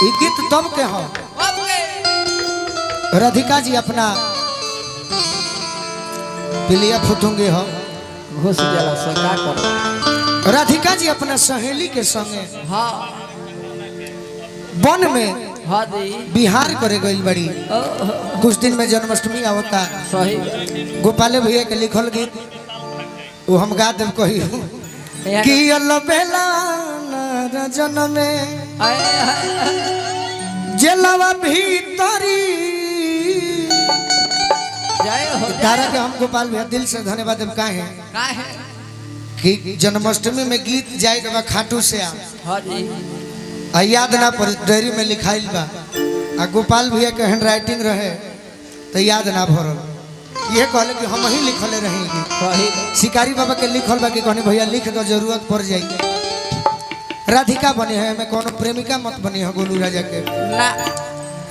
ये गीत तब के हो राधिका जी अपना पिलिया फुटूंगे हो घुस जाला सरकार कर राधिका जी अपना सहेली के संगे हाँ वन में हाँ जी बिहार करे गई बड़ी कुछ दिन में जन्माष्टमी आवता सही गोपाले भैया के लिखल गीत वो हम गा देव कही कि अलबेला रजन में जेलवा भीतरी जय हो तारा के हम गोपाल भैया दिल से धन्यवाद देव काहे कि जन्माष्टमी में गीत जाए के खाटू से हाँ जी आ याद ना पर डायरी में लिखाइल बा आ गोपाल भैया के हैंड राइटिंग रहे तो याद ना भरल ये कहले कि हम ही लिखले रहेंगे सही शिकारी बाबा के लिखल बा कि कहने भैया लिख दो जरूरत पड़ जाएगी राधिका बने है मैं कोनो प्रेमिका मत बनी है गोलू राजा के ना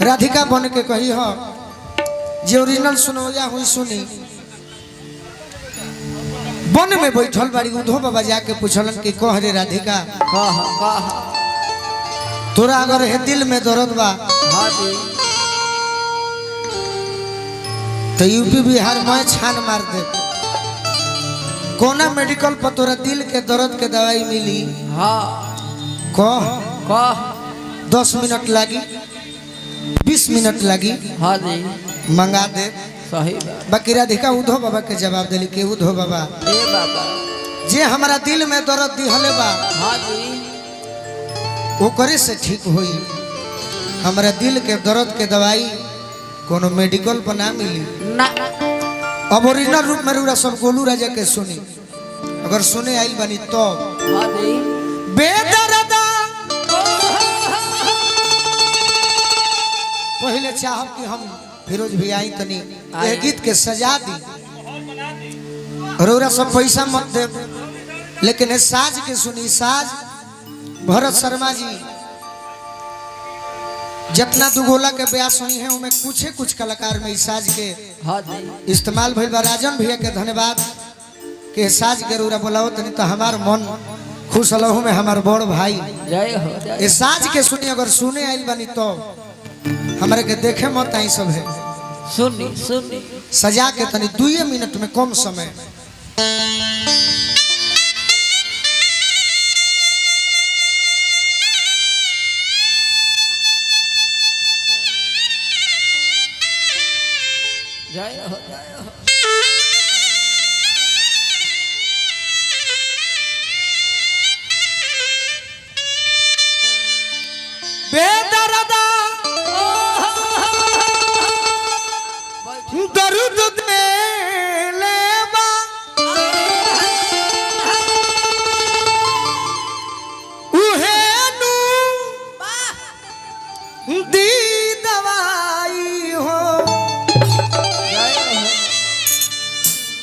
राधिका बन के कही हो जे ओरिजिनल सुनोया हुई सुनी वन में बैठल बाड़ी उधो बाबा जाके पूछलन कि कह रे राधिका कह तोरा अगर है दिल में दर्द बा हाँ जी तो यूपी बिहार में छान मार दे कोना मेडिकल पर तोरा दिल के दर्द के दवाई मिली हाँ कह 10 मिनट लगी 20 मिनट लगी हाँ जी मंगा दे सही बाकी राधिका उधो बाबा के जवाब दिली कि उधो बाबा ए बाबा जे हमारा दिल में दर्द दिहले बा हाँ जी वो करे से ठीक होई हमारा दिल के दर्द के दवाई कोनो मेडिकल पर ना मिली ना अब ओरिजिनल रूप में रूरा सब गोलू राजा के सुनी अगर सुने आइल बनी तो हाँ जी बेदर्दा पहले चाहब कि हम फिरोज भी आई तनी ये गीत के सजा दी रौरा सब पैसा मत दे लेकिन ये साज के सुनी साज भरत शर्मा जी जितना दुगोला के ब्यास हुई है उनमें कुछ कलाकार में इस साज के हाँ जी इस्तेमाल भइल बा राजन भैया के धन्यवाद के साज के रौरा बोलाओ तनी तो हमार मन खुश रहू में हमार बड़ भाई जय हो ये साज के सुनी अगर सुने आइल बनी तो हमारे के देखे मत आई सब है सुनी सुनी सजा के तनी 2 मिनट में कम समय जय हो जय हो बेदर्दा दर्द दे लेबा उहे नु दी दवाई हो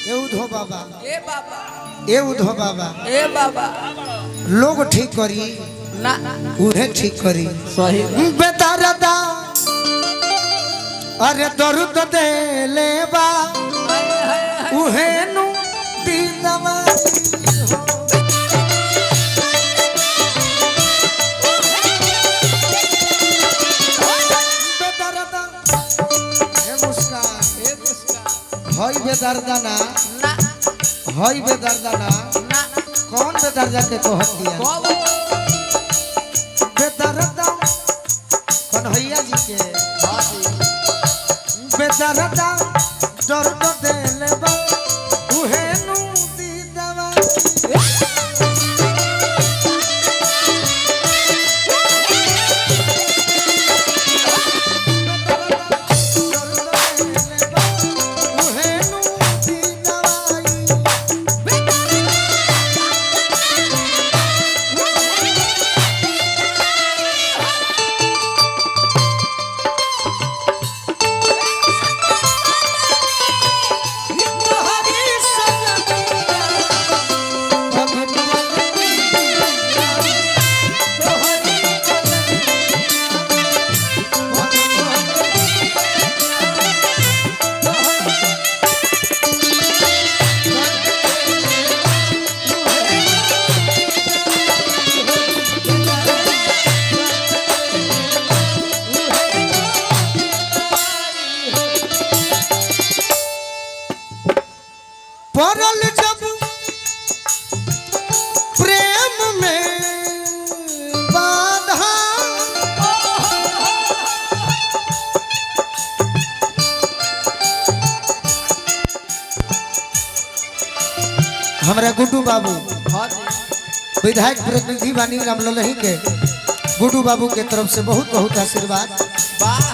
ये उधो बाबा ए बाबा ये उधो बाबा ए बाबा लोग ठीक करी ना उहे ठीक करी सही बेदर्दा अरे दर्द दे लेबा उहे नु दी दवाई हो बेदर्दा ए मुस्कान होई बेदर्दा ना ना होई बेदर्दा ना ना कौन बेदर्दा के कहत दिया बेदर्दा कन्हैया जी के हाँ जी बेदर्दा दर्द दे लेबा उहे नु दी दवाई हरी सजनी हमारा गुड्डू बाबू हाँ जी विधायक प्रतिनिधि बानी रामललही के गुड्डू बाबू के तरफ से बहुत बहुत आशीर्वाद। वाह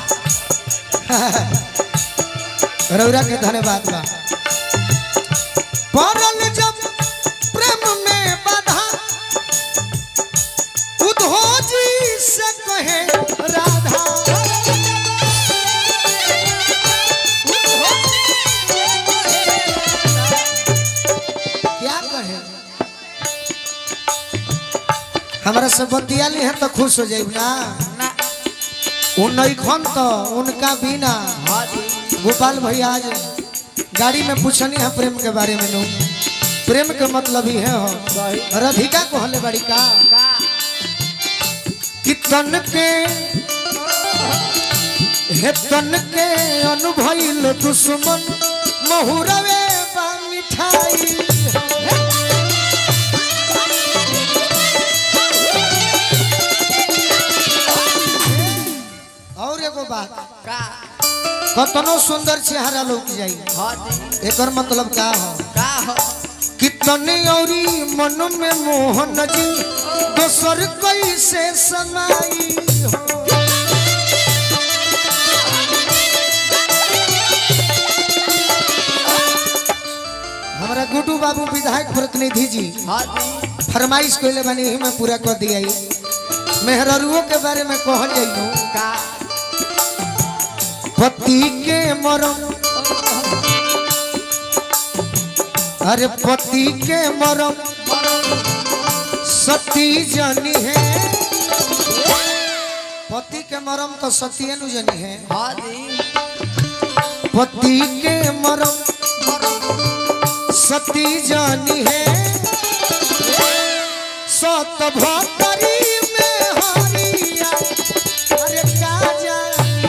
रौरा के धन्यवाद बा। पड़ल जब प्रेम में बाधा उद्धव जी से कहे राधा क्या कहे हमारा सब बतियाली है तो खुश हो जाए ना ना उन तो उनका बिना। हाँ जी गोपाल भैया आज गाड़ी में पूछनी है प्रेम के बारे में। लोग प्रेम के मतलब ही है हो सही राधिका को हले बड़ी का का कि तन के हे तन के अनुभव दुश्मन महुरवे बा मिठाई। और एगो बात का कतनो सुंदर चेहरा लोग जाई हाँ जी एकर मतलब का हो का हो कितने औरी मन में मोहन जी दोसर कैसे समाई हो। हमारा गुड्डू बाबू विधायक प्रतिनिधि जी हाँ जी फरमाइश कोइले बनी ही मैं पूरा कर दिया। मेहररुओं के बारे में कहल जाइयो का पति के मरम अरे पति के मरम सती जनी है। पति के मरम तो सती नु जनी है। हाँ जी पति के मरम सती जानी है। सत भतरी में हरिया अरे का जानी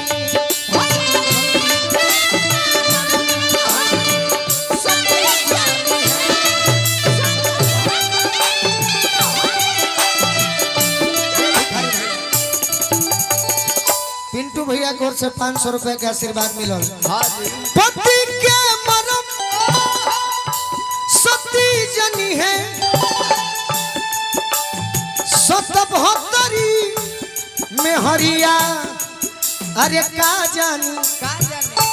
पिंटू भैया की ओर से 500 रुपए के आशीर्वाद मिलल। हाँ जी पति के मरम सती जनी है। सत भतरी में हरिया अरे का जानी का जाने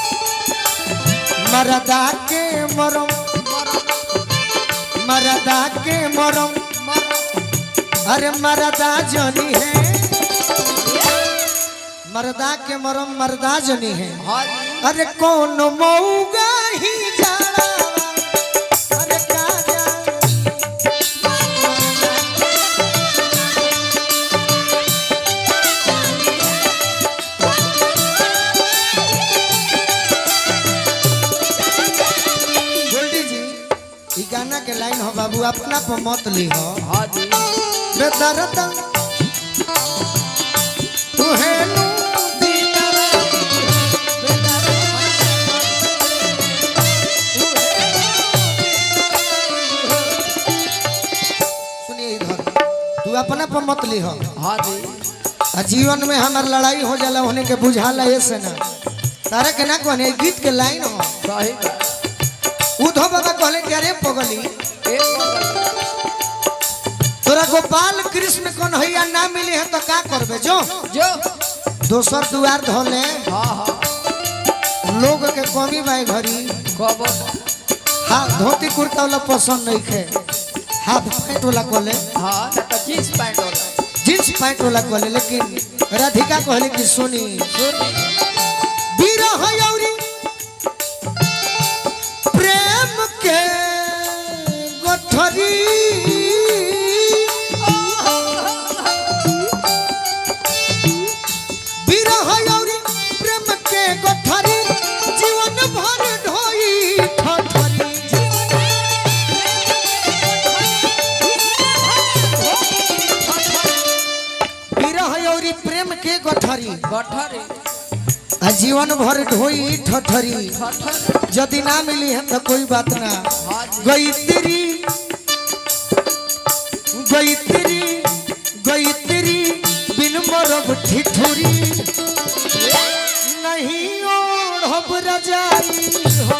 मरदा के मरम मरदा के मरम अरे मरदा जनी है। मरदा के मरम मरदा जनी है। हाँ जी अरे कौन मऊगा ही जाड़ा अरे का जानी गोल्डी जी ई गाना के लाइन हो बाबू अपना पर मत ली हो। हाँ जी बेदर्द तू है नू दीदार सुनिए इधर तू अपना पर मत ली हो। हाँ जी आ जीवन में हमार लड़ाई हो जाला होने के बुझाला ऐसे ना तारे के ना कहने गीत के लाइन हो। सही का उद्धव बाबा कहले कि अरे पगली एक तोरा गोपाल कृष्ण कन्हैया ना मिले है तो का करबे जो जो दोसर दुआर धोले हाँ हाँ लोग के कमी बाई घरी। कब हाँ धोती कुर्ता वाला पसंद नहीं खे हाफ पैंट वाला कोले हाँ ना तो जींस पैंट वाला जींस पैंट वाला कोले। लेकिन राधिका कहले कि सुनी सुनी बिरह यौरी प्रेम के गठरी बिरह यौरी प्रेम के गठरी जीवन भर ढोई ठठरी। बिरह यौरी प्रेम के गठरी गठरी आ जीवन भर ढोई ठठरी। ठठर यदि ना मिली है तो कोई बात ना। हाँ जी गईत्री गईत्री गईत्री बिन मरब ठिठुरी नहीं ओढ़ब रजाई हो।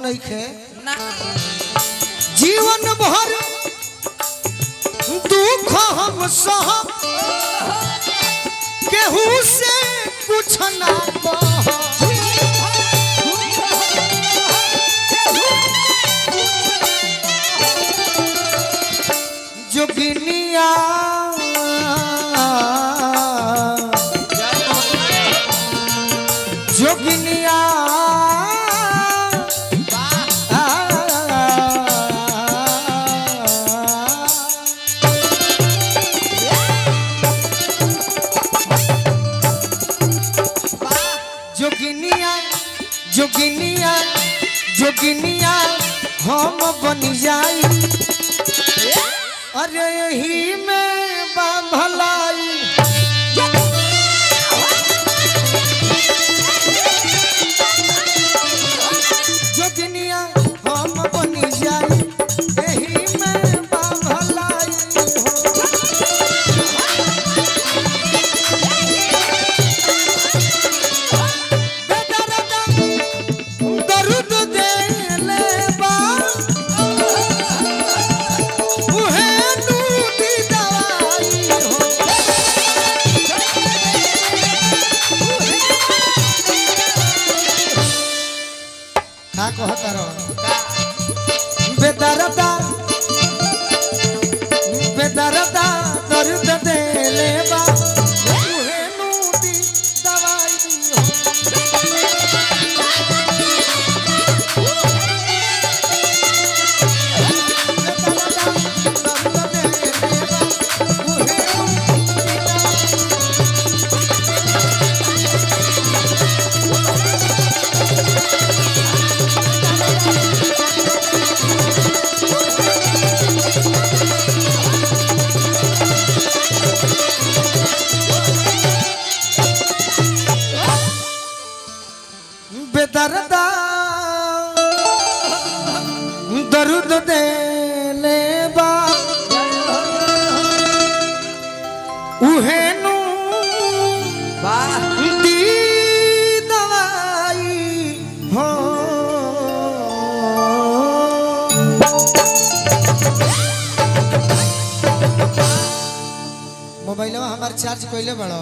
नहीं खे ना जीवन भर दुख हम सह केहू से कुछ ना कह जोगिनिया जोगिनिया जोगिनिया जोगिनिया जोगिनिया हम बन जाई अरे यही में बा भलाई जोगिनिया हम बन जाई यही में बा भलाई दर्द देले बा उहे नूती दवाई का कहता रहो बेदरदा बेदरदा दर्द देले बा उहे नूती दवाई बेदरदा दर्द देले बा उहे नु वाह दी दवाई हो मोबाइलवा हमार चार्ज कइले बड़ो